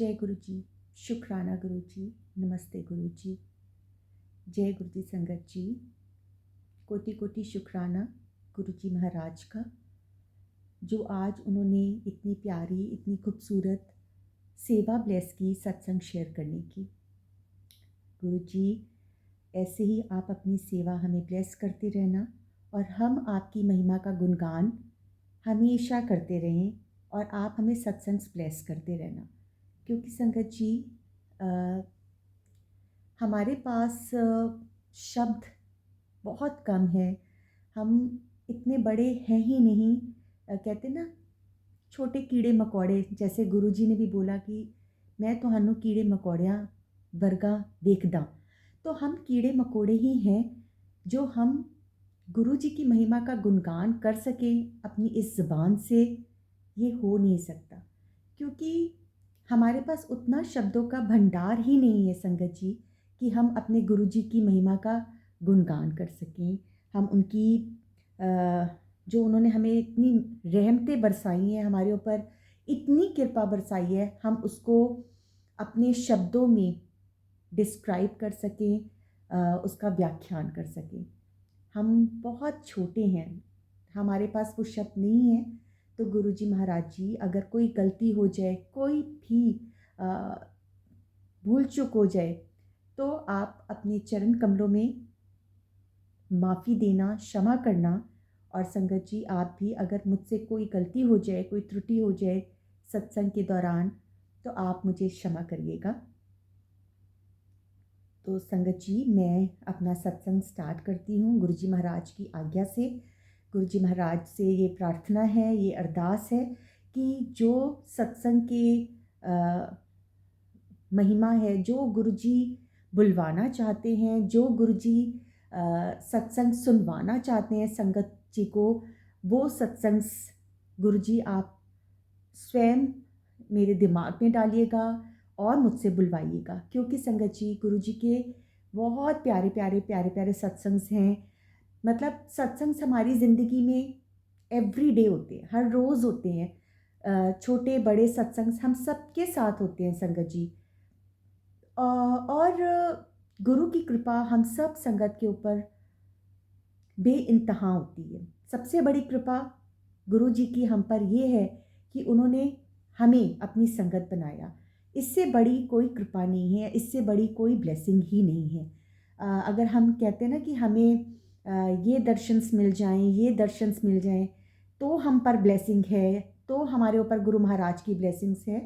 जय गुरु जी, शुक्राना गुरु जी, नमस्ते गुरु जी। जय गुरु जी संगत जी, कोटि कोटि शुक्राना गुरु जी महाराज का, जो आज उन्होंने इतनी प्यारी, इतनी खूबसूरत सेवा ब्लेस की सत्संग शेयर करने की। गुरु जी, ऐसे ही आप अपनी सेवा हमें ब्लेस करते रहना और हम आपकी महिमा का गुणगान हमेशा करते रहें और आप हमें सत्संग ब्लेस करते रहना। क्योंकि संगत जी, हमारे पास शब्द बहुत कम है। हम इतने बड़े हैं ही नहीं। कहते ना, छोटे कीड़े मकोड़े, जैसे गुरुजी ने भी बोला कि मैं तुहानू कीड़े मकोड़ियाँ वर्गा देखदा। तो हम कीड़े मकोड़े ही हैं जो हम गुरु जी की महिमा का गुणगान कर सकें अपनी इस ज़बान से। ये हो नहीं सकता, क्योंकि हमारे पास उतना शब्दों का भंडार ही नहीं है संगत जी कि हम अपने गुरु जी की महिमा का गुणगान कर सकें। हम उनकी जो उन्होंने हमें इतनी रहमतें बरसाई हैं, हमारे ऊपर इतनी कृपा बरसाई है, हम उसको अपने शब्दों में डिस्क्राइब कर सकें, उसका व्याख्यान कर सकें। हम बहुत छोटे हैं, हमारे पास वो शब्द नहीं है। तो गुरु जी महाराज जी, अगर कोई गलती हो जाए, कोई भी भूल चूक हो जाए, तो आप अपने चरण कमलों में माफ़ी देना, क्षमा करना। और संगत जी, आप भी अगर मुझसे कोई गलती हो जाए, कोई त्रुटि हो जाए सत्संग के दौरान, तो आप मुझे क्षमा करिएगा। तो संगत जी, मैं अपना सत्संग स्टार्ट करती हूँ गुरु जी महाराज की आज्ञा से। गुरु जी महाराज से ये प्रार्थना है, ये अरदास है कि जो सत्संग के महिमा है, जो गुरु जी बुलवाना चाहते हैं, जो गुरु जी सत्संग सुनवाना चाहते हैं संगत जी को, वो सत्संग गुरु जी आप स्वयं मेरे दिमाग में डालिएगा और मुझसे बुलवाइएगा। क्योंकि संगत जी, गुरु जी के बहुत प्यारे प्यारे प्यारे प्यारे सत्संग हैं। मतलब सत्संग हमारी ज़िंदगी में एवरी डे होते हैं, हर रोज़ होते हैं। छोटे बड़े सत्संग हम सबके साथ होते हैं संगत जी। और गुरु की कृपा हम सब संगत के ऊपर बेइंतहा होती है। सबसे बड़ी कृपा गुरु जी की हम पर ये है कि उन्होंने हमें अपनी संगत बनाया। इससे बड़ी कोई कृपा नहीं है, इससे बड़ी कोई ब्लेसिंग ही नहीं है। अगर हम कहते हैं ना कि हमें ये दर्शन्स मिल जाएं, ये दर्शन्स मिल जाएं, तो हम पर ब्लेसिंग है, तो हमारे ऊपर गुरु महाराज की ब्लेसिंग्स है।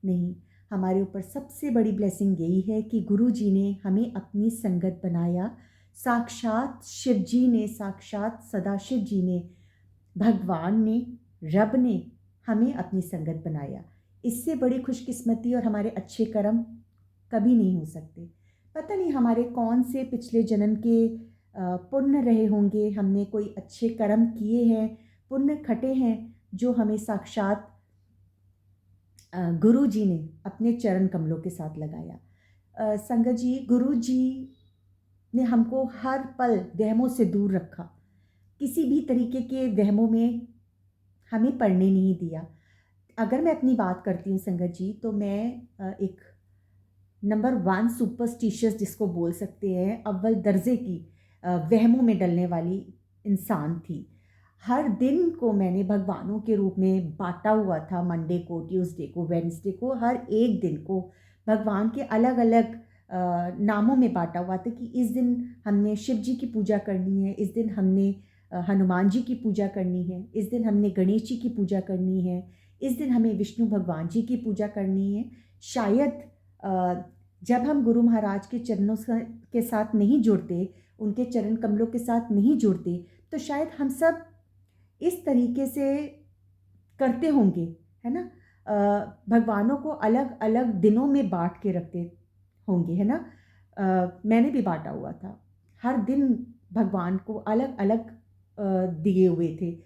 नहीं, हमारे ऊपर सबसे बड़ी ब्लेसिंग यही है कि गुरु जी ने हमें अपनी संगत बनाया। साक्षात शिव जी ने, साक्षात सदाशिव जी ने, भगवान ने, रब ने हमें अपनी संगत बनाया। इससे बड़ी खुशकिस्मती और हमारे अच्छे कर्म कभी नहीं हो सकते। पता नहीं हमारे कौन से पिछले जन्म के पुण्य रहे होंगे, हमने कोई अच्छे कर्म किए हैं, पुण्य खटे हैं, जो हमें साक्षात गुरु जी ने अपने चरण कमलों के साथ लगाया। संगत जी, गुरु जी ने हमको हर पल वहमों से दूर रखा। किसी भी तरीके के वहमों में हमें पढ़ने नहीं दिया। अगर मैं अपनी बात करती हूँ संगत जी, तो मैं एक नंबर 1 सुपरस्टिशियस जिसको बोल सकते हैं, अव्वल दर्जे की वहमों में डलने वाली इंसान थी। हर दिन को मैंने भगवानों के रूप में बांटा हुआ था। मंडे को, ट्यूसडे को, वेडनेसडे को, हर एक दिन को भगवान के अलग अलग नामों में बांटा हुआ था कि इस दिन हमने शिव जी की पूजा करनी है, इस दिन हमने हनुमान जी की पूजा करनी है, इस दिन हमने गणेश जी की पूजा करनी है, इस दिन हमें विष्णु भगवान जी की पूजा करनी है। शायद जब हम गुरु महाराज के चरणों के साथ नहीं जुड़ते, उनके चरण कमलों के साथ नहीं जुड़ते, तो शायद हम सब इस तरीके से करते होंगे, है ना। भगवानों को अलग अलग दिनों में बांट के रखते होंगे, है ना। मैंने भी बांटा हुआ था। हर दिन भगवान को अलग अलग दिए हुए थे।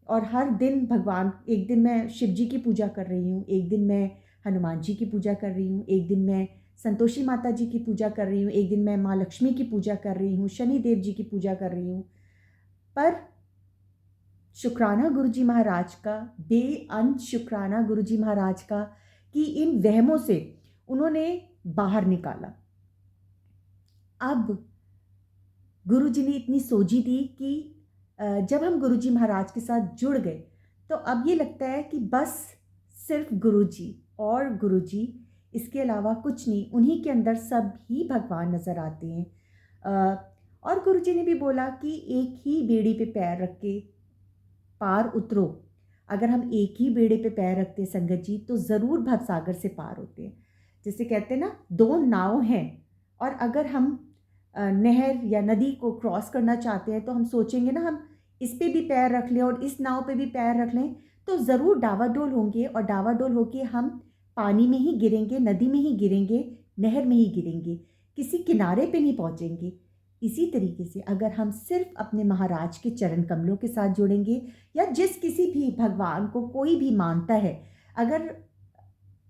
और हर दिन भगवान, एक दिन मैं शिव जी की पूजा कर रही हूँ, एक दिन मैं हनुमान जी की पूजा कर रही हूँ, एक दिन मैं संतोषी माता जी की पूजा कर रही हूँ, एक दिन मैं माँ लक्ष्मी की पूजा कर रही हूँ, शनि देव जी की पूजा कर रही हूँ। पर शुक्राना गुरु जी महाराज का, बेअंत शुक्राना गुरु जी महाराज का कि इन वहमों से उन्होंने बाहर निकाला। अब गुरुजी ने इतनी सोझी दी कि जब हम गुरुजी महाराज के साथ जुड़ गए तो अब ये लगता है कि बस सिर्फ गुरुजी और गुरुजी, इसके अलावा कुछ नहीं। उन्हीं के अंदर सब ही भगवान नज़र आते हैं। और गुरुजी ने भी बोला कि एक ही बेड़ी पे पैर रख के पार उतरो। अगर हम एक ही बेड़े पे पैर रखते हैं संगत जी तो ज़रूर भवसागर से पार होते हैं। जैसे कहते हैं ना, दो नाव हैं और अगर हम नहर या नदी को क्रॉस करना चाहते हैं तो हम सोचेंगे ना, हम इस पे भी पैर रख लें और इस नाव पे भी पैर रख लें तो ज़रूर डावाडोल होंगे और डावाडोल होके हम पानी में ही गिरेंगे, नदी में ही गिरेंगे, नहर में ही गिरेंगे, किसी किनारे पे नहीं पहुँचेंगे। इसी तरीके से अगर हम सिर्फ अपने महाराज के चरण कमलों के साथ जुड़ेंगे या जिस किसी भी भगवान को कोई भी मानता है, अगर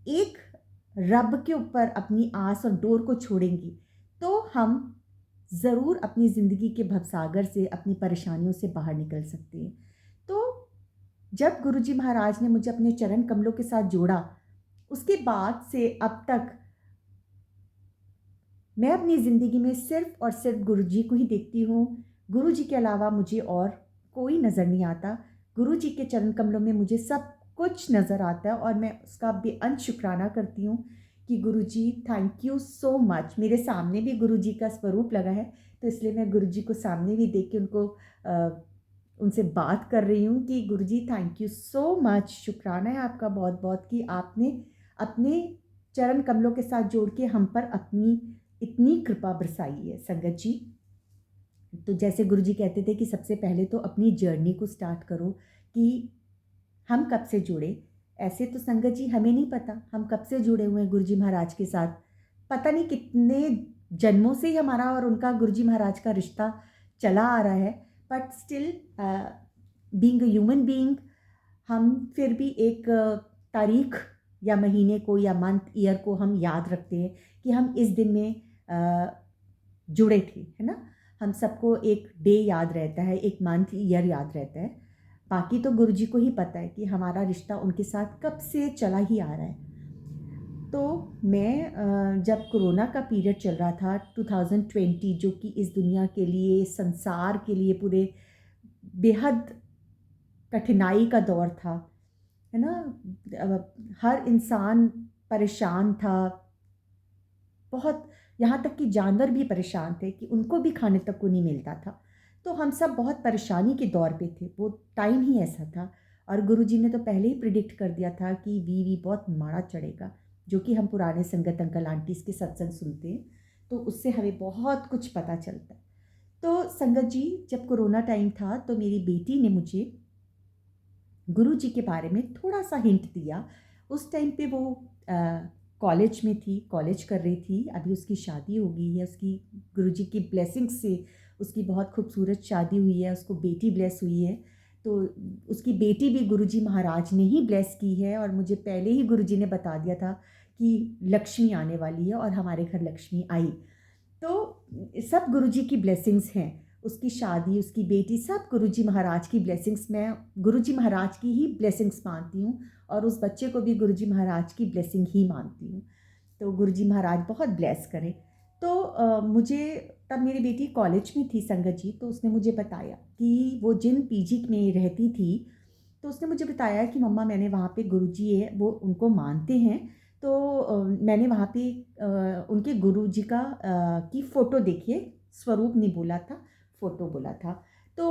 एक रब के ऊपर अपनी आस और डोर को छोड़ेंगे तो हम ज़रूर अपनी ज़िंदगी के भवसागर से, अपनी परेशानियों से बाहर निकल सकते हैं। तो जब गुरुजी महाराज ने मुझे अपने चरण कमलों के साथ जोड़ा, उसके बाद से अब तक मैं अपनी ज़िंदगी में सिर्फ़ और सिर्फ़ गुरुजी को ही देखती हूँ। गुरुजी के अलावा मुझे और कोई नज़र नहीं आता। गुरुजी के चरण कमलों में मुझे सब कुछ नज़र आता है और मैं उसका बेअंत शुक्राना करती हूँ कि गुरुजी थैंक यू सो मच। मेरे सामने भी गुरुजी का स्वरूप लगा है, तो इसलिए मैं गुरुजी को सामने भी देख के उनसे बात कर रही हूँ कि गुरुजी थैंक यू सो मच। शुक्राना है आपका बहुत बहुत कि आपने अपने चरण कमलों के साथ जोड़ के हम पर अपनी इतनी कृपा बरसाई है संगत जी। तो जैसे गुरुजी कहते थे कि सबसे पहले तो अपनी जर्नी को स्टार्ट करो कि हम कब से जुड़े। ऐसे तो संगत जी हमें नहीं पता हम कब से जुड़े हुए हैं गुरुजी महाराज के साथ। पता नहीं कितने जन्मों से ही हमारा और उनका गुरुजी महाराज का रिश्ता चला आ रहा है, but still being a human being हम फिर भी एक तारीख या महीने को या मंथ ईयर को हम याद रखते हैं कि हम इस दिन में जुड़े थे, है ना। हम सबको एक डे याद रहता है, एक मंथ ईयर याद रहता है। बाकी तो गुरुजी को ही पता है कि हमारा रिश्ता उनके साथ कब से चला ही आ रहा है। तो मैं जब कोरोना का पीरियड चल रहा था 2020, जो कि इस दुनिया के लिए, संसार के लिए पूरे बेहद कठिनाई का दौर था, है ना। हर इंसान परेशान था, बहुत, यहाँ तक कि जानवर भी परेशान थे कि उनको भी खाने तक को नहीं मिलता था। तो हम सब बहुत परेशानी के दौर पे थे, वो टाइम ही ऐसा था। और गुरुजी ने तो पहले ही प्रिडिक्ट कर दिया था कि वी बहुत माड़ा चढ़ेगा, जो कि हम पुराने संगत अंकल आंटीज़ के सत्संग सुनते हैं तो उससे हमें बहुत कुछ पता चलता है। तो संगत जी, जब कोरोना टाइम था तो मेरी बेटी ने मुझे गुरुजी के बारे में थोड़ा सा हिंट दिया। उस टाइम पे वो कॉलेज में थी, कॉलेज कर रही थी, अभी उसकी शादी हो गई है। उसकी गुरुजी की ब्लेसिंग से उसकी बहुत खूबसूरत शादी हुई है, उसको बेटी ब्लेस हुई है। तो उसकी बेटी भी गुरुजी महाराज ने ही ब्लेस की है और मुझे पहले ही गुरुजी ने बता दिया था कि लक्ष्मी आने वाली है और हमारे घर लक्ष्मी आई। तो सब गुरुजी की ब्लेसिंग्स हैं। उसकी शादी, उसकी बेटी, सब गुरुजी महाराज की ब्लेसिंग्स। मैं गुरुजी महाराज की ही ब्लेसिंग्स मानती हूँ और उस बच्चे को भी गुरुजी महाराज की ब्लेसिंग ही मानती हूँ। तो गुरुजी महाराज बहुत ब्लेस करें। तो मुझे तब मेरी बेटी कॉलेज में थी संगत जी, तो उसने मुझे बताया कि वो जिन पीजी में रहती थी, तो उसने मुझे बताया कि मम्मा मैंने वहाँ पे गुरुजी है, वो उनको मानते हैं। तो मैंने वहाँ पे उनके गुरुजी की फ़ोटो देखी है, स्वरूप नहीं बोला था, फ़ोटो बोला था। तो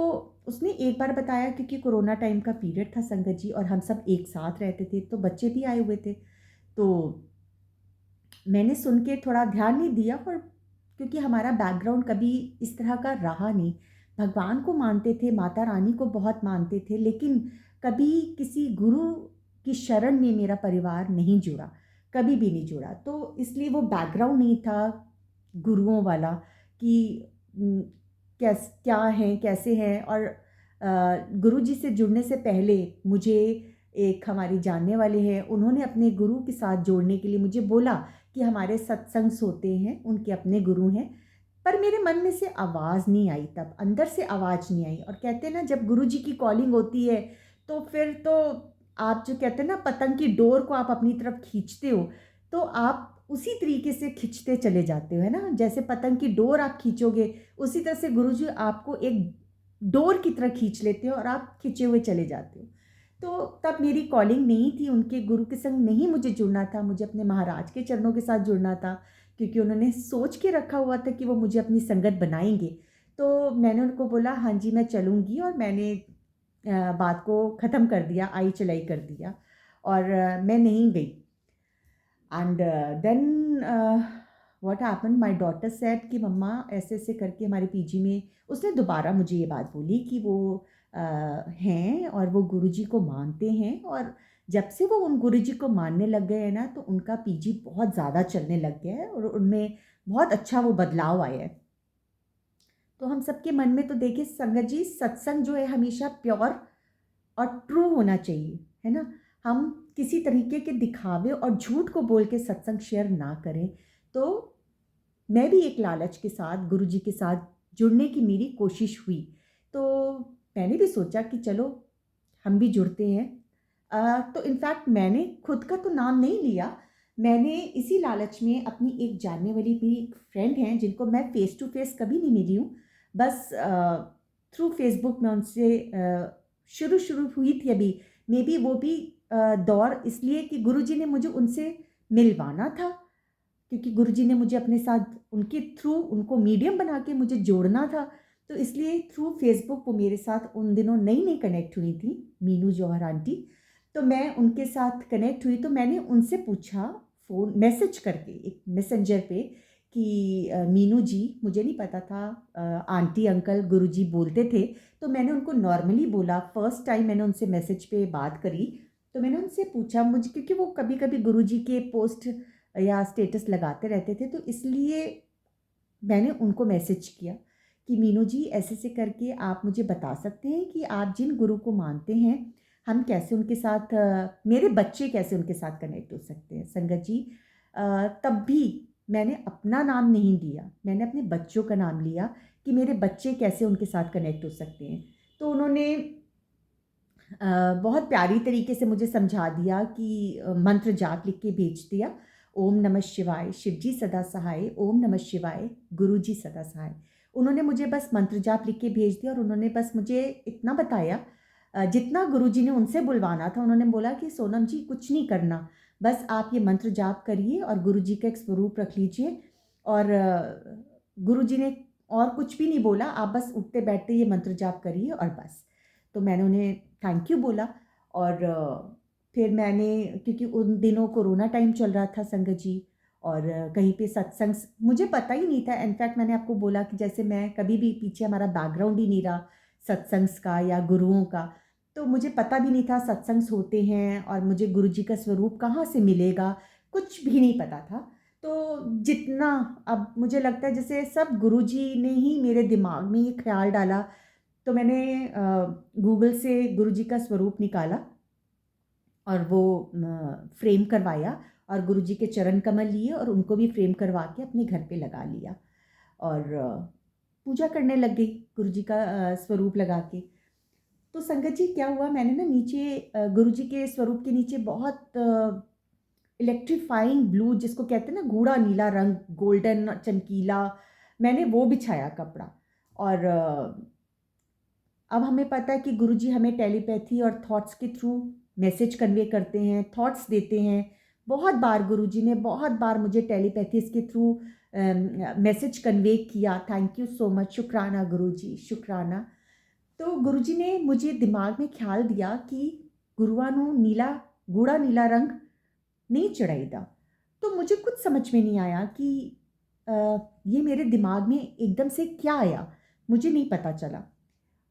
उसने एक बार बताया, क्योंकि कोरोना टाइम का पीरियड था संगत जी और हम सब एक साथ रहते थे, तो बच्चे भी आए हुए थे। तो मैंने सुन के थोड़ा ध्यान नहीं दिया, और क्योंकि हमारा बैकग्राउंड कभी इस तरह का रहा नहीं। भगवान को मानते थे, माता रानी को बहुत मानते थे, लेकिन कभी किसी गुरु की शरण में मेरा परिवार नहीं जुड़ा, कभी भी नहीं जुड़ा। तो इसलिए वो बैकग्राउंड नहीं था गुरुओं वाला कि क्या हैं, कैसे हैं। और गुरुजी से जुड़ने से पहले मुझे एक हमारी जानने वाले हैं, उन्होंने अपने गुरु के साथ जोड़ने के लिए मुझे बोला कि हमारे सत्संग होते हैं, उनके अपने गुरु हैं। पर मेरे मन में से आवाज़ नहीं आई, तब अंदर से आवाज़ नहीं आई। और कहते हैं ना, जब गुरुजी की कॉलिंग होती है तो फिर तो आप जो कहते हैं ना पतंग की डोर को आप अपनी तरफ खींचते हो, तो आप उसी तरीके से खींचते चले जाते हो, है ना? जैसे पतंग की डोर आप खींचोगे, उसी तरह से गुरुजी आपको एक डोर की तरह खींच लेते हो और आप खींचे हुए चले जाते हो। तो तब मेरी कॉलिंग नहीं थी, उनके गुरु के संग नहीं मुझे जुड़ना था, मुझे अपने महाराज के चरणों के साथ जुड़ना था, क्योंकि उन्होंने सोच के रखा हुआ था कि वो मुझे अपनी संगत बनाएँगे। तो मैंने उनको बोला, हाँ जी, मैं चलूँगी, और मैंने बात को ख़त्म कर दिया, आई-चलाई कर दिया, और मैं नहीं गई। And then what happened, my daughter said कि मम्मा ऐसे-ऐसे करके हमारे पीजी में, उसने दोबारा मुझे ये बात बोली कि वो हैं और वो गुरुजी को मानते हैं, और जब से वो उन गुरुजी को मानने लग गए हैं ना, तो उनका पीजी बहुत ज़्यादा चलने लग गया है और उनमें बहुत अच्छा वो बदलाव आया है। तो हम सबके मन में तो देखिए संगत जी, सत्संग जो है हमेशा प्योर और ट्रू होना चाहिए, है ना? हम किसी तरीके के दिखावे और झूठ को बोल के सत्संग शेयर ना करें। तो मैं भी एक लालच के साथ गुरुजी के साथ जुड़ने की मेरी कोशिश हुई। तो मैंने भी सोचा कि चलो हम भी जुड़ते हैं। तो इनफैक्ट मैंने खुद का तो नाम नहीं लिया। मैंने इसी लालच में अपनी एक जानने वाली मेरी एक फ्रेंड हैं, जिनको मैं फ़ेस टू फ़ेस कभी नहीं मिली हूँ। बस थ्रू फ़ेसबुक मैं उनसे शुरू-शुरू हुई थी अभी। मेबी वो भी दौर इसलिए कि गुरुजी ने मुझे उनसे मिलवाना था, क्योंकि गुरुजी ने मुझे अपने साथ उनके थ्रू उनको मीडियम बना के मुझे जोड़ना था। तो इसलिए थ्रू फ़ेसबुक वो मेरे साथ उन दिनों नई-नई कनेक्ट हुई थी, मीनू जौहर आंटी। तो मैं उनके साथ कनेक्ट हुई, तो मैंने उनसे पूछा फ़ोन मैसेज करके एक मैसेंजर पे कि मीनू जी, मुझे नहीं पता था आंटी अंकल गुरुजी बोलते थे। तो मैंने उनको नॉर्मली बोला, फर्स्ट टाइम मैंने उनसे मैसेज पे बात करी। तो मैंने उनसे पूछा, मुझे क्योंकि वो कभी-कभी गुरुजी के पोस्ट या स्टेटस लगाते रहते थे, तो इसलिए मैंने उनको मैसेज किया कि मीनू जी, ऐसे-ऐसे करके आप मुझे बता सकते हैं कि आप जिन गुरु को मानते हैं, हम कैसे उनके साथ मेरे बच्चे कैसे उनके साथ कनेक्ट हो सकते हैं? संगत जी, तब भी मैंने अपना नाम नहीं लिया, मैंने अपने बच्चों का नाम लिया कि मेरे बच्चे कैसे उनके साथ कनेक्ट हो सकते हैं। तो उन्होंने बहुत प्यारी तरीके से मुझे समझा दिया कि मंत्र जाप लिख के भेज दिया। ओम नमः शिवाय, शिव जी सदा सहाय, ओम नमः शिवाय, गुरु जी सदा सहाय। उन्होंने मुझे बस मंत्र जाप लिख के भेज दिया, और उन्होंने बस मुझे इतना बताया जितना गुरुजी ने उनसे बुलवाना था। उन्होंने बोला कि सोनम जी, कुछ नहीं करना, बस आप ये मंत्र जाप करिए और गुरुजी का एक स्वरूप रख लीजिए, और गुरुजी ने और कुछ भी नहीं बोला, आप बस उठते-बैठते ये मंत्र जाप करिए और बस। तो मैंने उन्हें थैंक यू बोला, और फिर मैंने, क्योंकि उन दिनों कोरोना टाइम चल रहा था संगत जी, और कहीं पे सत्संग मुझे पता ही नहीं था। इनफैक्ट मैंने आपको बोला कि जैसे मैं कभी भी, पीछे हमारा बैकग्राउंड ही नहीं रहा सत्संग्स का या गुरुओं का, तो मुझे पता भी नहीं था सत्संग्स होते हैं, और मुझे गुरुजी का स्वरूप कहाँ से मिलेगा, कुछ भी नहीं पता था। तो जितना अब मुझे लगता है जैसे सब गुरुजी ने ही मेरे दिमाग में ये ख़्याल डाला। तो मैंने गूगल से गुरुजी का स्वरूप निकाला और वो फ्रेम करवाया, और गुरुजी के चरण कमल लिए और उनको भी फ्रेम करवा के अपने घर पे लगा लिया, और पूजा करने लग गई गुरुजी का स्वरूप लगा के। तो संगत जी, क्या हुआ, मैंने ना नीचे गुरुजी के स्वरूप के नीचे बहुत इलेक्ट्रीफाइंग ब्लू, जिसको कहते हैं ना गूढ़ा नीला रंग, गोल्डन चमकीला, मैंने वो बिछाया कपड़ा। और अब हमें पता है कि गुरुजी हमें टेलीपैथी और थॉट्स के थ्रू मैसेज कन्वे करते हैं, थॉट्स देते हैं। बहुत बार गुरुजी ने बहुत बार मुझे टेलीपैथीज़ के थ्रू मैसेज कन्वे किया। थैंक यू सो मच, शुक्राना गुरुजी, शुक्राना। तो गुरुजी ने मुझे दिमाग में ख्याल दिया कि गुरुआ नू नीला, गूढ़ा नीला रंग नहीं चढ़ाईदा। तो मुझे कुछ समझ में नहीं आया कि अ, ये मेरे दिमाग में एकदम से क्या आया, मुझे नहीं पता चला।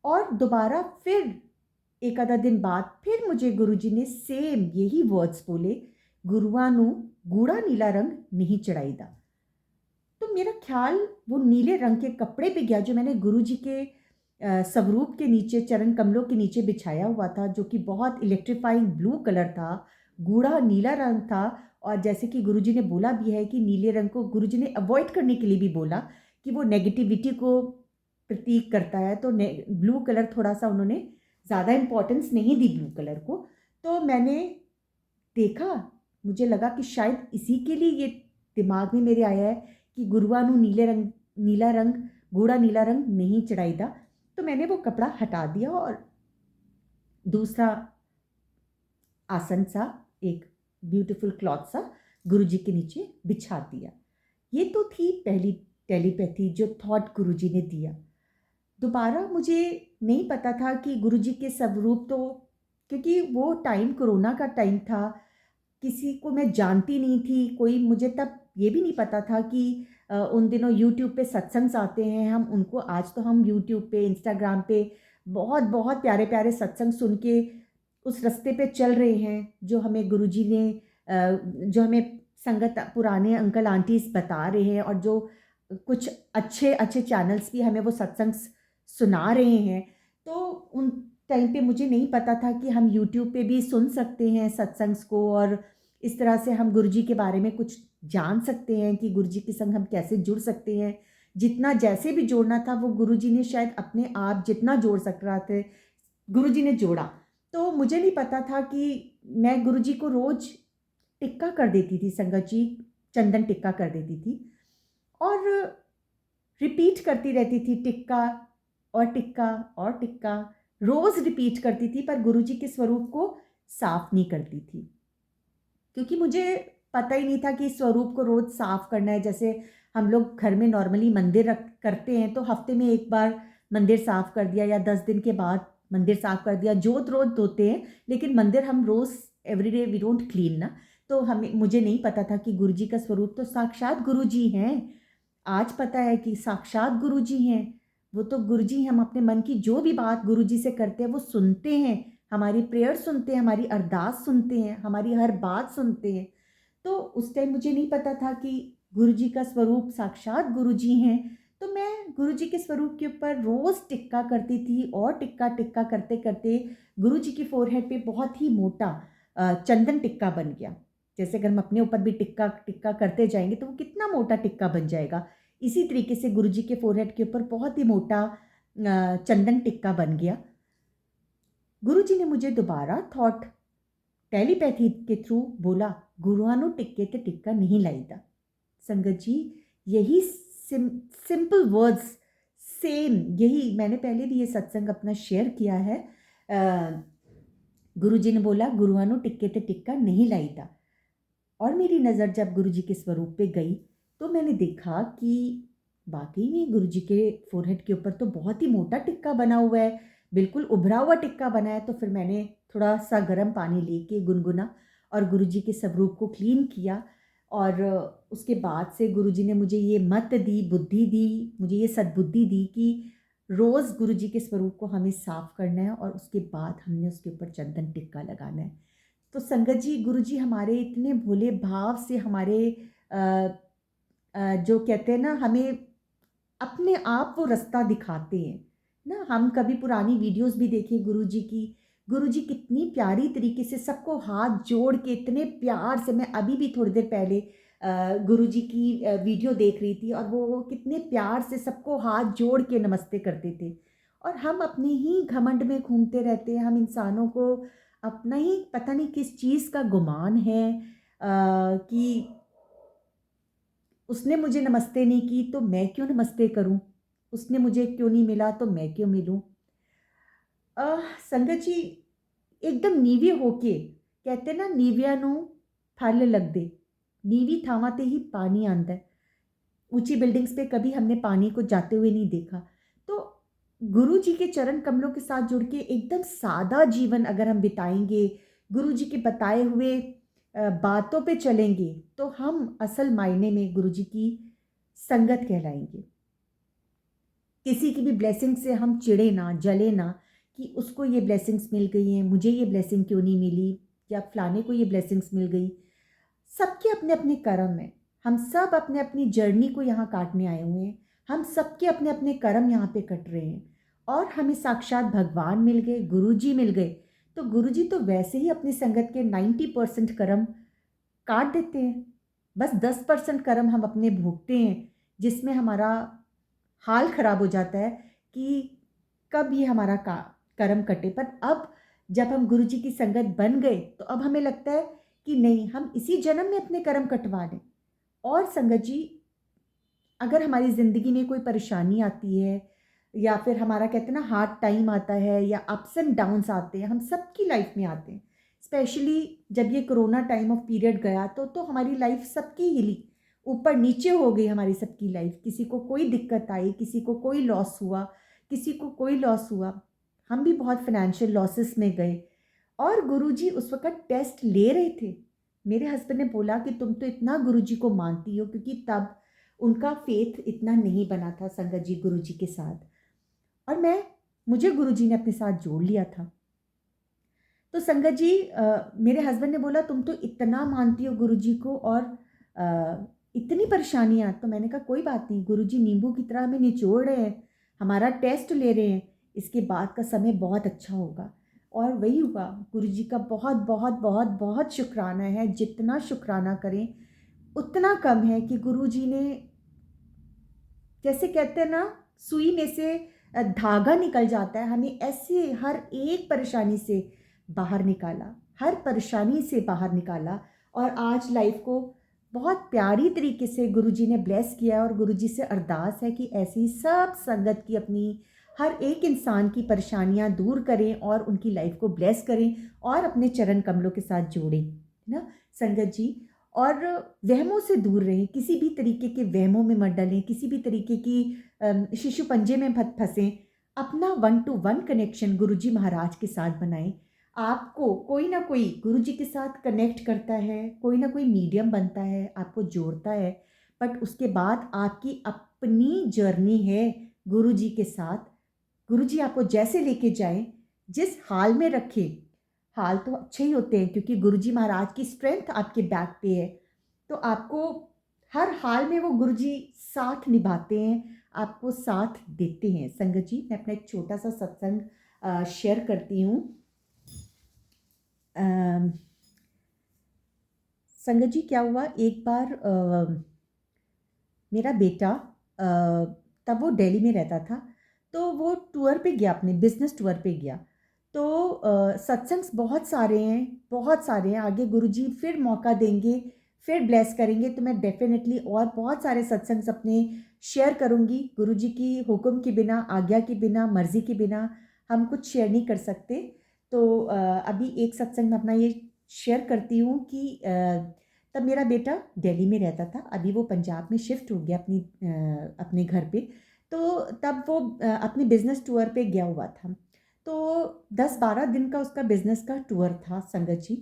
और दोबारा फिर एक आधा दिन बाद फिर मुझे गुरुजी ने सेम यही वर्ड्स बोले, गुरुआ नू गूढ़ा नीला रंग नहीं चढ़ाईदा। तो मेरा ख्याल वो नीले रंग के कपड़े पे गया जो मैंने गुरुजी के स्वरूप के नीचे, चरण कमलों के नीचे बिछाया हुआ था, जो कि बहुत इलेक्ट्रीफाइंग ब्लू कलर था, गूढ़ा नीला रंग था। और जैसे कि गुरुजी ने बोला भी है कि नीले रंग को गुरुजी ने अवॉइड करने के लिए भी बोला कि वो नेगेटिविटी को प्रतीक करता है, तो ब्लू कलर थोड़ा सा उन्होंने ज़्यादा इम्पोर्टेंस नहीं दी ब्लू कलर को। तो मैंने देखा, मुझे लगा कि शायद इसी के लिए ये दिमाग में मेरे आया है कि गुरुआ नू नीला रंग गूढ़ा नीला रंग नहीं चढ़ाईदा। तो मैंने वो कपड़ा हटा दिया और दूसरा आसन सा, एक ब्यूटीफुल क्लॉथ सा गुरुजी के नीचे बिछा दिया। ये तो थी पहली टेलीपैथी जो थॉट गुरुजी ने दिया। दोबारा मुझे नहीं पता था कि गुरुजी के स्वरूप, तो क्योंकि वो टाइम कोरोना का टाइम था, किसी को मैं जानती नहीं थी, कोई मुझे तब ये भी नहीं पता था कि उन दिनों यूट्यूब पे सत्संग आते हैं, हम उनको, आज तो हम यूट्यूब पे इंस्टाग्राम पे बहुत बहुत प्यारे प्यारे सत्संग सुन के उस रास्ते पे चल रहे हैं जो हमें गुरुजी ने जो हमें संगत पुराने अंकल आंटीज बता रहे हैं, और जो कुछ अच्छे अच्छे चैनल्स भी हमें वो सत्संग सुना रहे हैं। तो उन टाइम पे मुझे नहीं पता था कि हम यूट्यूब पे भी सुन सकते हैं सत्संग्स को, और इस तरह से हम गुरुजी के बारे में कुछ जान सकते हैं कि गुरुजी के संग हम कैसे जुड़ सकते हैं। जितना जैसे भी जोड़ना था वो गुरुजी ने शायद अपने आप जितना जोड़ सक रहा थे, गुरुजी ने जोड़ा। तो मुझे नहीं पता था कि मैं गुरुजी को रोज़ टिक्का कर देती थी, संगत जी, चंदन टिक्का कर देती थी और रिपीट करती रहती थी, टिक्का और टिक्का और टिक्का, रोज़ रिपीट करती थी, पर गुरुजी के स्वरूप को साफ नहीं करती थी, क्योंकि मुझे पता ही नहीं था कि स्वरूप को रोज़ साफ करना है। जैसे हम लोग घर में नॉर्मली मंदिर रख करते हैं तो हफ्ते में एक बार मंदिर साफ कर दिया या 10 दिन के बाद मंदिर साफ कर दिया, जोत रोज़ धोते हैं, लेकिन मंदिर हम रोज़ एवरीडे वी डोंट क्लीन ना। तो हमें मुझे नहीं पता था कि गुरुजी का स्वरूप तो साक्षात गुरुजी हैं। आज पता है कि साक्षात गुरुजी हैं। वो तो गुरुजी, हम अपने मन की जो भी बात गुरुजी से करते हैं वो सुनते हैं, हमारी प्रेयर सुनते हैं, हमारी अरदास सुनते हैं, हमारी हर बात सुनते हैं। तो उस टाइम मुझे नहीं पता था कि गुरुजी का स्वरूप साक्षात गुरुजी हैं। तो मैं गुरुजी के स्वरूप के ऊपर रोज़ टिक्का करती थी, और टिक्का टिक्का करते करते गुरुजी की फोरहेड पे बहुत ही मोटा चंदन टिक्का बन गया। जैसे अगर हम अपने ऊपर भी टिक्का टिक्का करते जाएंगे तो वो कितना मोटा टिक्का बन जाएगा। इसी तरीके से गुरुजी के फोरहेड के ऊपर बहुत ही मोटा चंदन टिक्का बन गया। गुरुजी ने मुझे दोबारा थॉट टेलीपैथी के थ्रू बोला, गुरुआनु टिक्के ते टिक्का नहीं लाईदा। संगत जी, यही सिंपल वर्ड्स, सेम यही मैंने पहले भी ये सत्संग अपना शेयर किया है। गुरुजी ने बोला, गुरुआनु टिक्के ते टिक्का नहीं लाईदा। और मेरी नज़र जब गुरुजी के स्वरूप पे गई तो मैंने देखा कि वाकई में गुरुजी के फोरहेड के ऊपर तो बहुत ही मोटा टिक्का बना हुआ है, बिल्कुल उभरा हुआ टिक्का बना है। तो फिर मैंने थोड़ा सा गर्म पानी लेके गुनगुना और गुरुजी के स्वरूप को क्लीन किया, और उसके बाद से गुरुजी ने मुझे ये मत दी, बुद्धि दी, मुझे ये सद्बुद्धि दी कि रोज़ गुरुजी के स्वरूप को हमें साफ़ करना है और उसके बाद हमने उसके ऊपर चंदन टिक्का लगाना है। तो संगत जी, गुरुजी हमारे इतने भोले भाव से हमारे अ, जो कहते हैं ना, हमें अपने आप वो रास्ता दिखाते हैं ना। हम कभी पुरानी वीडियोस भी देखें गुरुजी की, गुरुजी कितनी प्यारी तरीके से सबको हाथ जोड़ के, इतने प्यार से, मैं अभी भी थोड़ी देर पहले गुरुजी की वीडियो देख रही थी, और वो कितने प्यार से सबको हाथ जोड़ के नमस्ते करते थे। और हम अपने ही घमंड में घूमते रहते हैं, हम इंसानों को अपना ही पता नहीं किस चीज़ का गुमान है कि उसने मुझे नमस्ते नहीं की तो मैं क्यों नमस्ते करूं, उसने मुझे क्यों नहीं मिला तो मैं क्यों मिलूं। संगत जी, एकदम नीवे होके, कहते ना, नीविया नू फल लग दे, नीवी थावां ते ही पानी आंदा है। ऊंची बिल्डिंग्स पे कभी हमने पानी को जाते हुए नहीं देखा। तो गुरु जी के चरण कमलों के साथ जुड़ के एकदम सादा जीवन अगर हम बिताएंगे, गुरु जी के बताए हुए बातों पे चलेंगे, तो हम असल मायने में गुरु जी की संगत कहलाएंगे। किसी की भी ब्लेसिंग से हम चिढ़े ना, जले ना कि उसको ये ब्लेसिंग्स मिल गई हैं, मुझे ये ब्लेसिंग क्यों नहीं मिली, या फलाने को ये ब्लेसिंग्स मिल गई। सबके अपने अपने कर्म हैं, हम सब अपने अपनी जर्नी को यहाँ काटने आए हुए हैं, हम सबके अपने अपने कर्म यहाँ पे कट रहे हैं, और हमें साक्षात भगवान मिल गए, गुरु जी मिल गए। तो गुरु जी तो वैसे ही अपनी संगत के 90% कर्म काट देते हैं, बस 10% कर्म हम अपने भोगते हैं, जिसमें हमारा हाल खराब हो जाता है कि कब ये हमारा कर्म कटे। पर अब जब हम गुरु जी की संगत बन गए तो अब हमें लगता है कि नहीं, हम इसी जन्म में अपने कर्म कटवा लें। और संगत जी, अगर हमारी ज़िंदगी में कोई परेशानी आती है या फिर हमारा कहते हैं ना हार्ड टाइम आता है या अप्स एंड डाउन्स आते हैं, हम सबकी लाइफ में आते हैं। स्पेशली जब ये कोरोना टाइम ऑफ पीरियड गया तो हमारी लाइफ सबकी हिली, ऊपर नीचे हो गई हमारी सबकी लाइफ। किसी को कोई दिक्कत आई, किसी को कोई लॉस हुआ, किसी को कोई लॉस हुआ। हम भी बहुत फाइनेंशियल लॉसेस में गए और गुरुजी उस वक़्त टेस्ट ले रहे थे। मेरे हस्बैंड ने बोला कि तुम तो इतना गुरुजी को मानती हो, क्योंकि तब उनका फ़ेथ इतना नहीं बना था संगत जी गुरुजी के साथ। और मुझे गुरुजी ने अपने साथ जोड़ लिया था। तो संगत जी मेरे हस्बैंड ने बोला तुम तो इतना मानती हो गुरुजी को और इतनी परेशानियाँ। तो मैंने कहा कोई बात नहीं, गुरुजी नींबू की तरह हमें निचोड़ रहे हैं, हमारा टेस्ट ले रहे हैं, इसके बाद का समय बहुत अच्छा होगा। और वही हुआ। गुरुजी का बहुत बहुत बहुत बहुत शुक्राना है। जितना शुक्राना करें उतना कम है कि गुरुजी ने, जैसे कहते हैं ना, सुई में से धागा निकल जाता है, हमें ऐसे हर एक परेशानी से बाहर निकाला, हर परेशानी से बाहर निकाला। और आज लाइफ को बहुत प्यारी तरीके से गुरुजी ने ब्लेस किया है। और गुरुजी से अरदास है कि ऐसी सब संगत की अपनी हर एक इंसान की परेशानियां दूर करें और उनकी लाइफ को ब्लेस करें और अपने चरण कमलों के साथ जोड़ें, है ना संगत जी। और वहमों से दूर रहें, किसी भी तरीके के वहमों में मत डलें, किसी भी तरीके की शिशु पंजे में मत फंसें। अपना 1 to 1 कनेक्शन गुरुजी महाराज के साथ बनाएं। आपको कोई ना कोई गुरुजी के साथ कनेक्ट करता है, कोई ना कोई मीडियम बनता है, आपको जोड़ता है। बट उसके बाद आपकी अपनी जर्नी है गुरुजी के साथ। गुरुजी आपको जैसे लेके जाएं, जिस हाल में रखें, हाल तो अच्छे ही होते हैं क्योंकि गुरुजी महाराज की स्ट्रेंथ आपके बैक पे है। तो आपको हर हाल में वो गुरुजी साथ निभाते हैं, आपको साथ देते हैं। संगत जी, मैं अपना एक छोटा सा सत्संग शेयर करती हूँ। संगत जी, क्या हुआ एक बार, मेरा बेटा तब वो दिल्ली में रहता था, तो वो टूर पे गया, अपने बिजनेस टूर पे गया। तो सत्संग्स बहुत सारे हैं, बहुत सारे हैं। आगे गुरुजी फिर मौका देंगे, फिर ब्लेस करेंगे तो मैं डेफिनेटली और बहुत सारे सत्संग्स अपने शेयर करूँगी। गुरुजी की हुक्म के बिना, आज्ञा के बिना, मर्ज़ी के बिना हम कुछ शेयर नहीं कर सकते। तो अभी एक सत्संग में अपना ये शेयर करती हूँ कि तब मेरा बेटा दिल्ली में रहता था, अभी वो पंजाब में शिफ्ट हो गया अपने घर पे। तो तब वो अपने बिज़नेस टूर पे गया हुआ था। तो 10-12 दिन का उसका बिज़नेस का टूर था संगत जी।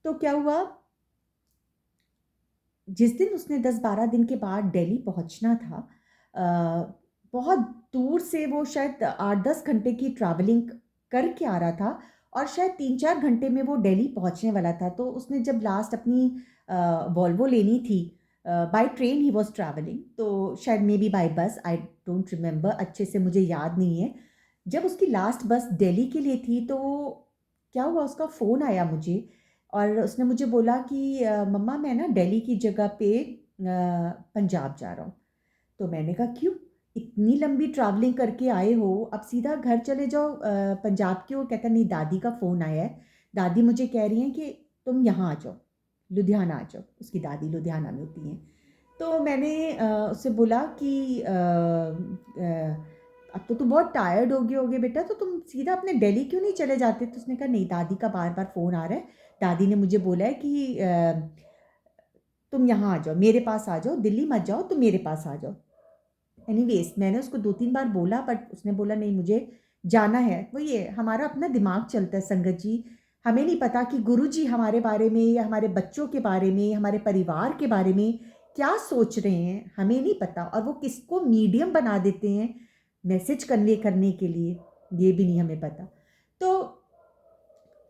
तो क्या हुआ, जिस दिन उसने 10-12 दिन के बाद दिल्ली पहुंचना था, बहुत दूर से वो शायद 8-10 घंटे की ट्रैवलिंग करके आ रहा था और शायद 3-4 घंटे में वो दिल्ली पहुंचने वाला था। तो उसने जब लास्ट अपनी वॉल्वो लेनी थी, by train he was travelling, तो शायद मे बी बाय बस, आई डोंट रिमेंबर, अच्छे से मुझे याद नहीं है। जब उसकी लास्ट बस दिल्ली के लिए थी तो क्या हुआ, उसका फ़ोन आया मुझे और उसने मुझे बोला कि मम्मा मैं ना दिल्ली की जगह पे पंजाब जा रहा हूँ। तो मैंने कहा क्यों, इतनी लंबी ट्रैवलिंग करके आए हो, अब सीधा घर चले जाओ, पंजाब क्यों? कहता नहीं, दादी का फ़ोन आया है, दादी मुझे कह रही हैं कि तुम यहाँ आ जाओ, लुधियाना आ जाओ। उसकी दादी लुधियाना में होती हैं। तो मैंने उससे बोला कि अब तो तुम बहुत टायर्ड हो गए बेटा, तो तुम सीधा अपने दिल्ली क्यों नहीं चले जाते? तो उसने कहा नहीं, दादी का बार बार फ़ोन आ रहा है, दादी ने मुझे बोला है कि तुम यहाँ आ जाओ, मेरे पास आ जाओ, दिल्ली मत जाओ, तुम मेरे पास आ जाओ। एनीवेज मैंने उसको 2-3 बार बोला बट उसने बोला नहीं, मुझे जाना है। वो ये हमारा अपना दिमाग चलता है संगत जी। हमें नहीं पता कि गुरुजी हमारे बारे में या हमारे बच्चों के बारे में, हमारे परिवार के बारे में क्या सोच रहे हैं, हमें नहीं पता। और वो किसको मीडियम बना देते हैं मैसेज कन्वे करने के लिए, ये भी नहीं हमें पता। तो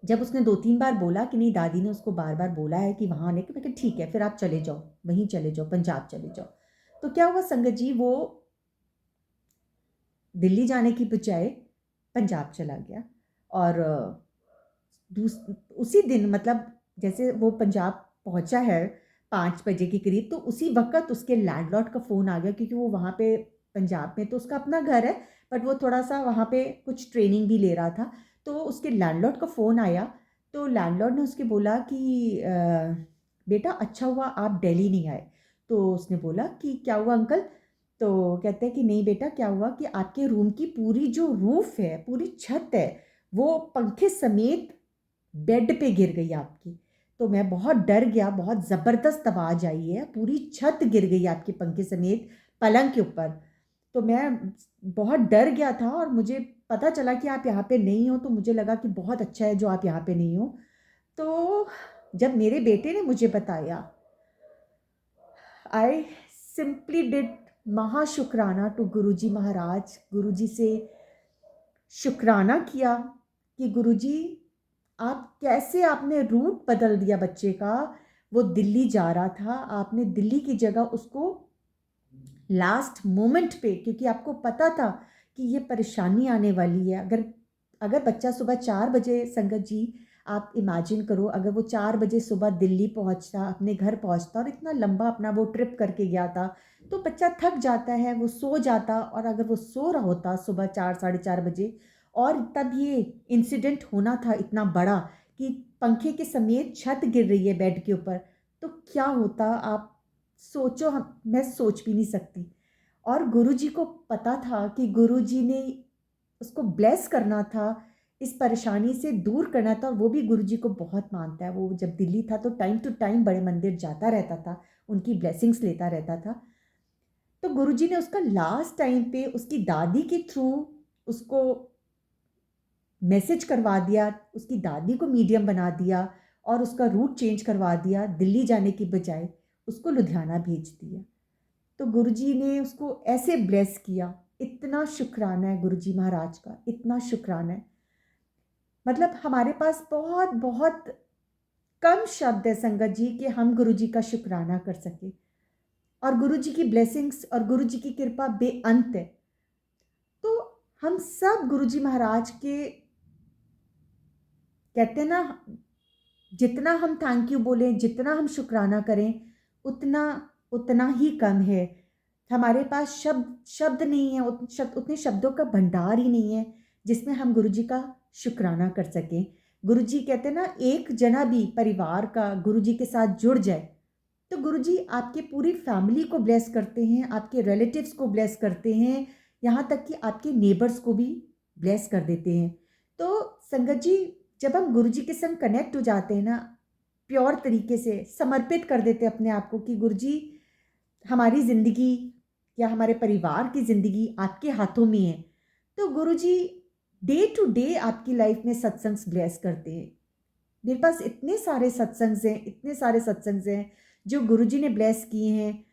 जब उसने 2-3 बार बोला कि नहीं, दादी ने उसको बार बार बोला है कि वहाँ आने के, मैं कहा ठीक है फिर आप चले जाओ, वहीं चले जाओ, पंजाब चले जाओ। तो क्या हुआ संगत जी, वो दिल्ली जाने की बजाय पंजाब चला गया। और उसी दिन, मतलब जैसे वो पंजाब पहुंचा है 5 बजे के करीब, तो उसी वक्त उसके लैंडलॉर्ड का फ़ोन आ गया, क्योंकि वो वहाँ पे पंजाब में तो उसका अपना घर है बट वो थोड़ा सा वहाँ पे कुछ ट्रेनिंग भी ले रहा था। तो उसके लैंडलॉर्ड का फ़ोन आया, तो लैंडलॉर्ड ने उसके बोला कि बेटा अच्छा हुआ आप दिल्ली नहीं आए। तो उसने बोला कि क्या हुआ अंकल? तो कहते हैं कि नहीं बेटा, क्या हुआ कि आपके रूम की पूरी जो रूफ़ है, पूरी छत है, वो पंखे समेत बेड पे गिर गई आपकी। तो मैं बहुत डर गया, बहुत ज़बरदस्त आवाज़ आई है, पूरी छत गिर गई आपके पंखे समेत पलंग के ऊपर। तो मैं बहुत डर गया था और मुझे पता चला कि आप यहाँ पे नहीं हो, तो मुझे लगा कि बहुत अच्छा है जो आप यहाँ पे नहीं हो। तो जब मेरे बेटे ने मुझे बताया, आई सिंपली डिड महाशुक्राना टू गुरुजी महाराज। गुरुजी से शुक्राना किया कि गुरुजी आप कैसे, आपने रूट बदल दिया बच्चे का। वो दिल्ली जा रहा था, आपने दिल्ली की जगह उसको लास्ट मोमेंट पे, क्योंकि आपको पता था कि ये परेशानी आने वाली है। अगर अगर बच्चा सुबह 4 बजे, संगत जी आप इमेजिन करो, अगर वो 4 बजे सुबह दिल्ली पहुंचता, अपने घर पहुंचता और इतना लंबा अपना वो ट्रिप करके गया था, तो बच्चा थक जाता है, वो सो जाता। और अगर वो सो रहा होता सुबह 4 साढ़े 4 बजे, और तब ये इंसिडेंट होना था इतना बड़ा कि पंखे के समेत छत गिर रही है बेड के ऊपर, तो क्या होता आप सोचो। हम मैं सोच भी नहीं सकती। और गुरुजी को पता था कि गुरुजी ने उसको ब्लेस करना था, इस परेशानी से दूर करना था, और वो भी गुरुजी को बहुत मानता है। वो जब दिल्ली था तो टाइम टू टाइम बड़े मंदिर जाता रहता था, उनकी ब्लेसिंग्स लेता रहता था। तो गुरुजी ने उसका लास्ट टाइम पे उसकी दादी के थ्रू उसको मैसेज करवा दिया, उसकी दादी को मीडियम बना दिया और उसका रूट चेंज करवा दिया, दिल्ली जाने की बजाय उसको लुधियाना भेज दिया। तो गुरुजी ने उसको ऐसे ब्लेस किया। इतना शुक्राना है गुरुजी महाराज का, इतना शुक्राना है। मतलब हमारे पास बहुत बहुत कम शब्द है संगत जी कि हम गुरुजी का शुक्राना कर सके। और गुरुजी की ब्लेसिंग्स और गुरुजी की कृपा बेअंत है। तो हम सब गुरुजी महाराज के, कहते हैं ना, जितना हम थैंक यू बोलें, जितना हम शुक्राना करें, उतना उतना ही कम है। हमारे पास शब्द शब्द नहीं है, उतने शब्दों का भंडार ही नहीं है जिसमें हम गुरुजी का शुक्राना कर सकें। गुरुजी कहते हैं ना, एक जना भी परिवार का गुरुजी के साथ जुड़ जाए तो गुरुजी आपके पूरी फैमिली को ब्लेस करते हैं, आपके रिलेटिव्स को ब्लेस करते हैं, यहाँ तक कि आपके नेबर्स को भी ब्लेस कर देते हैं। तो संगत जी, जब हम गुरुजी के संग कनेक्ट हो जाते हैं ना, प्योर तरीके से समर्पित कर देते हैं अपने आप को कि गुरुजी हमारी ज़िंदगी या हमारे परिवार की ज़िंदगी आपके हाथों में है, तो गुरुजी डे टू डे आपकी लाइफ में सत्संग ब्लेस करते हैं। मेरे पास इतने सारे सत्संग हैं, इतने सारे सत्संग हैं जो गुरुजी ने ब्लेस किए हैं।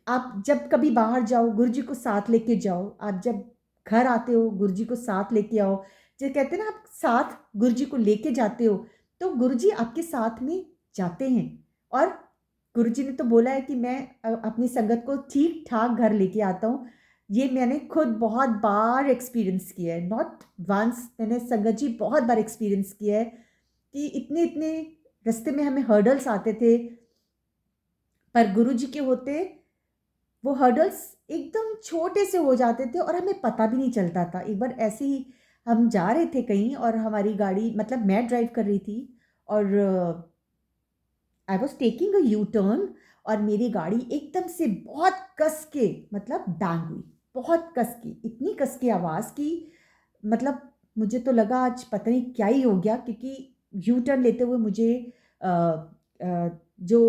आप जब कभी बाहर जाओ गुरुजी को साथ लेके जाओ, आप जब घर आते हो गुरुजी को साथ लेके आओ। जो कहते हैं ना, आप साथ गुरुजी को लेके जाते हो तो गुरुजी आपके साथ में जाते हैं। और गुरुजी ने तो बोला है कि मैं अपनी संगत को ठीक ठाक घर लेके आता हूँ। ये मैंने खुद बहुत बार एक्सपीरियंस किया है, नॉट वंस, मैंने संगत जी बहुत बार एक्सपीरियंस किया है कि इतने इतने रास्ते में हमें हर्डल्स आते थे, पर गुरुजी के होते वो हर्डल्स एकदम छोटे से हो जाते थे और हमें पता भी नहीं चलता था। एक बार ऐसे ही हम जा रहे थे कहीं और हमारी गाड़ी, मतलब मैं ड्राइव कर रही थी और I was taking a U turn, और मेरी गाड़ी एकदम से बहुत कस के, मतलब बैंग हुई, बहुत कस की, इतनी कस की आवाज़ की, मतलब मुझे तो लगा आज पता नहीं क्या ही हो गया, क्योंकि यू टर्न लेते हुए मुझे जो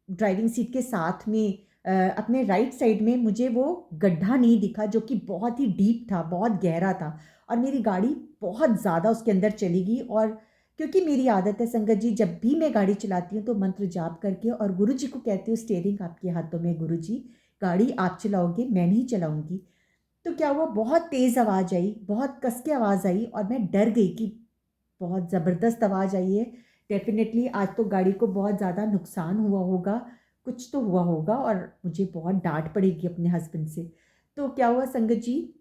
ड्राइविंग सीट के साथ में अपने राइट साइड में मुझे वो गड्ढा नहीं दिखा जो कि बहुत ही डीप था, बहुत गहरा था, और मेरी गाड़ी बहुत ज़्यादा उसके अंदर चली गई। और क्योंकि मेरी आदत है संगत जी, जब भी मैं गाड़ी चलाती हूँ तो मंत्र जाप करके और गुरु जी को कहती हूँ स्टीयरिंग आपके हाथों में गुरु जी, गाड़ी आप चलाओगे, मैं नहीं चलाऊंगी। तो क्या हुआ, बहुत तेज़ आवाज़ आई, बहुत कस के आवाज़ आई और मैं डर गई कि बहुत ज़बरदस्त आवाज़ आई है, डेफिनेटली आज तो गाड़ी को बहुत ज़्यादा नुकसान हुआ होगा, कुछ तो हुआ होगा और मुझे बहुत डांट पड़ेगी अपने हस्बैंड से। तो क्या हुआ संगत जी,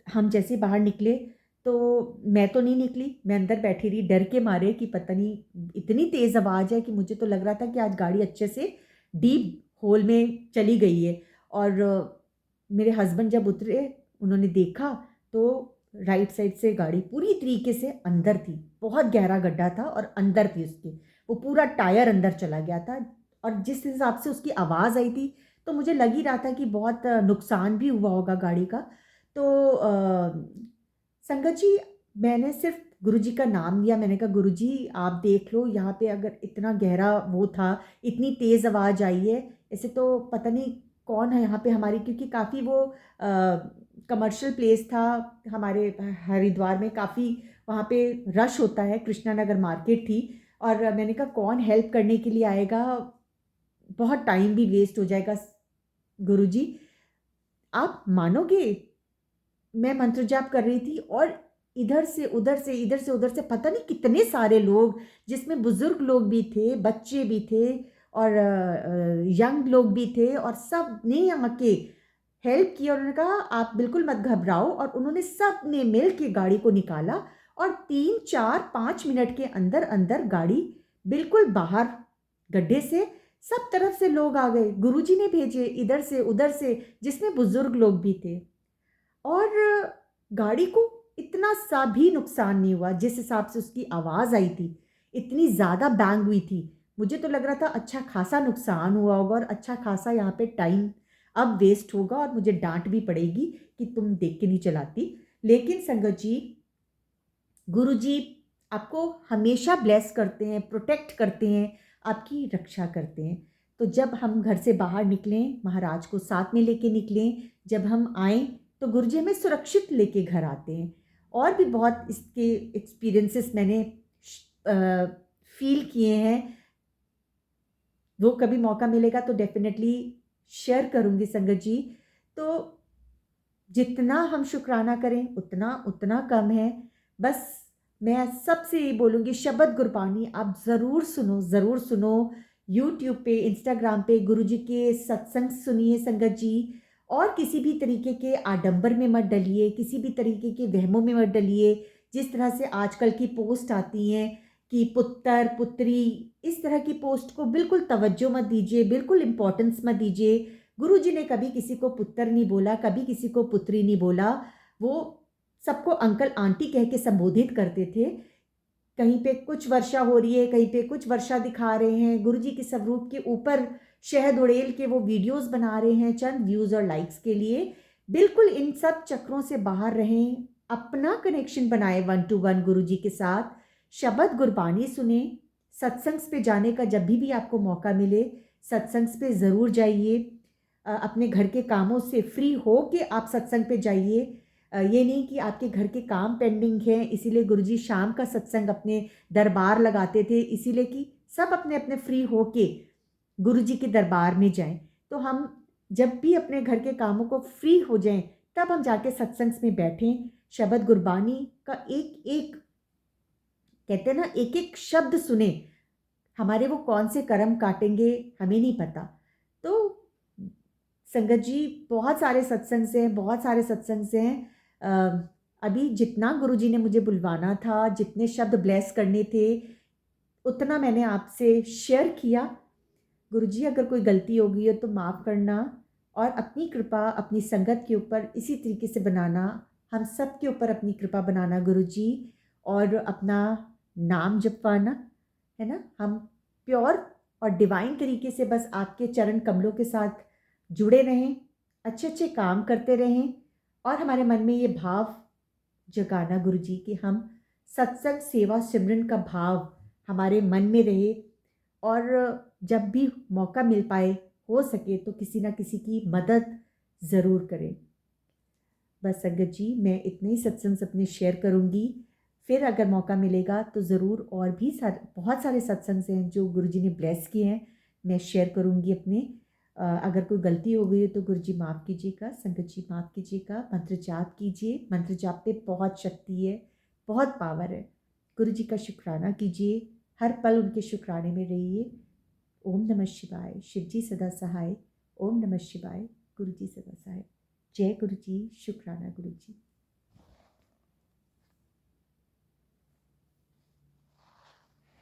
हम जैसे बाहर निकले तो मैं तो नहीं निकली, मैं अंदर बैठी रही डर के मारे कि पता नहीं, इतनी तेज़ आवाज़ है कि मुझे तो लग रहा था कि आज गाड़ी अच्छे से डीप होल में चली गई है। और मेरे हस्बैंड जब उतरे, उन्होंने देखा तो राइट साइड से गाड़ी पूरी तरीके से अंदर थी, बहुत गहरा गड्ढा था और अंदर थी उसके, वो पूरा टायर अंदर चला गया था। और जिस हिसाब से उसकी आवाज़ आई थी तो मुझे लग ही रहा था कि बहुत नुकसान भी हुआ होगा गाड़ी का। तो संगत जी, मैंने सिर्फ गुरुजी का नाम लिया, मैंने कहा गुरुजी आप देख लो, यहाँ पे अगर इतना गहरा वो था, इतनी तेज़ आवाज़ आई है, ऐसे तो पता नहीं कौन है यहाँ पे हमारी, क्योंकि काफ़ी वो कमर्शियल प्लेस था हमारे हरिद्वार में, काफ़ी वहाँ पे रश होता है, कृष्णा नगर मार्केट थी। और मैंने कहा कौन हेल्प करने के लिए आएगा, बहुत टाइम भी वेस्ट हो जाएगा। गुरुजी आप मानोगे, मैं मंत्र जाप कर रही थी और इधर से उधर से इधर से उधर से पता नहीं कितने सारे लोग, जिसमें बुजुर्ग लोग भी थे, बच्चे भी थे और यंग लोग भी थे, और सब ने आके हेल्प किया। उन्होंने कहा आप बिल्कुल मत घबराओ, और उन्होंने सब ने मिल के गाड़ी को निकाला और 3 4 5 मिनट के अंदर अंदर गाड़ी बिल्कुल बाहर, गड्ढे से सब तरफ से लोग आ गए, गुरुजी ने भेजे इधर से उधर से, जिसमें बुजुर्ग लोग भी थे। और गाड़ी को इतना सा भी नुकसान नहीं हुआ, जिस हिसाब से उसकी आवाज़ आई थी, इतनी ज़्यादा बैंग हुई थी, मुझे तो लग रहा था अच्छा खासा नुकसान हुआ होगा और अच्छा खासा यहाँ पे टाइम अब वेस्ट होगा और मुझे डांट भी पड़ेगी कि तुम देख के नहीं चलाती। लेकिन संगत जी, गुरु जी आपको हमेशा ब्लेस करते हैं, प्रोटेक्ट करते हैं, आपकी रक्षा करते हैं। तो जब हम घर से बाहर निकलें, महाराज को साथ में लेके निकलें, जब हम आएँ तो गुरु जी हमें सुरक्षित लेके घर आते हैं। और भी बहुत इसके एक्सपीरियंसेस मैंने फील किए हैं, वो कभी मौका मिलेगा तो डेफिनेटली शेयर करूँगी संगत जी। तो जितना हम शुक्राना करें उतना उतना कम है। बस मैं सबसे ये बोलूँगी, शब्द गुरबानी आप ज़रूर सुनो, ज़रूर सुनो। यूट्यूब पे, इंस्टाग्राम पे गुरुजी के सत्संग सुनिए संगत जी। और किसी भी तरीके के आडंबर में मत डलिए, किसी भी तरीके के वहमों में मत डलिए। जिस तरह से आजकल की पोस्ट आती हैं कि पुत्र पुत्री, इस तरह की पोस्ट को बिल्कुल तवज्जो मत दीजिए, बिल्कुल इम्पोर्टेंस मत दीजिए। गुरुजी ने कभी किसी को पुत्र नहीं बोला, कभी किसी को पुत्री नहीं बोला। वो सबको अंकल आंटी कह के संबोधित करते थे। कहीं पे कुछ वर्षा हो रही है, कहीं पे कुछ वर्षा दिखा रहे हैं, गुरुजी के स्वरूप के ऊपर शहद उड़ेल के वो वीडियोस बना रहे हैं चंद व्यूज़ और लाइक्स के लिए। बिल्कुल इन सब चक्रों से बाहर रहें, अपना कनेक्शन बनाएं वन टू वन गुरुजी के साथ। शब्द गुरबानी सुने, सत्संग पे जाने का जब भी आपको मौका मिले सत्संग पे ज़रूर जाइए। अपने घर के कामों से फ्री हो के आप सत्संग पे जाइए। ये नहीं कि आपके घर के काम पेंडिंग हैं इसीलिए गुरुजी शाम का सत्संग अपने दरबार लगाते थे, इसीलिए कि सब अपने अपने फ्री हो के गुरुजी के दरबार में जाएं। तो हम जब भी अपने घर के कामों को फ्री हो जाएं तब हम जाके सत्संग में बैठें, शब्द गुरबानी का एक एक, कहते हैं ना, एक एक शब्द सुने। हमारे वो कौन से कर्म काटेंगे हमें नहीं पता। तो संगत जी बहुत सारे सत्संग से हैं, बहुत सारे सत्संग से हैं। अभी जितना गुरुजी ने मुझे बुलवाना था, जितने शब्द ब्लेस करने थे, उतना मैंने आपसे शेयर किया। गुरुजी अगर कोई गलती हो गई हो तो माफ़ करना, और अपनी कृपा अपनी संगत के ऊपर इसी तरीके से बनाना, हम सब के ऊपर अपनी कृपा बनाना गुरुजी, और अपना नाम जपवाना, है ना। हम प्योर और डिवाइन तरीके से बस आपके चरण कमलों के साथ जुड़े रहें, अच्छे अच्छे काम करते रहें, और हमारे मन में ये भाव जगाना गुरुजी कि हम सत्संग सेवा सिमरन का भाव हमारे मन में रहे, और जब भी मौका मिल पाए, हो सके तो किसी ना किसी की मदद ज़रूर करें। बस संगत जी मैं इतने ही सत्संग अपने शेयर करूँगी, फिर अगर मौका मिलेगा तो ज़रूर और भी बहुत सारे सत्संग हैं जो गुरुजी ने ब्लेस किए हैं, मैं शेयर करूँगी अपने। अगर कोई गलती हो गई हो तो गुरुजी माफ़ कीजिएगा, संगत जी माफ़ कीजिएगा। मंत्र जाप कीजिए, मंत्र जाप पे बहुत शक्ति है, बहुत पावर है। गुरुजी का शुक्राना कीजिए, हर पल उनके शुक्राने में रहिए। ओम नमः शिवाय, शिव जी सदा सहाय। ओम नमः शिवाय, गुरु जी सदा सहाय। जय गुरु जी, शुक्राना गुरु जी।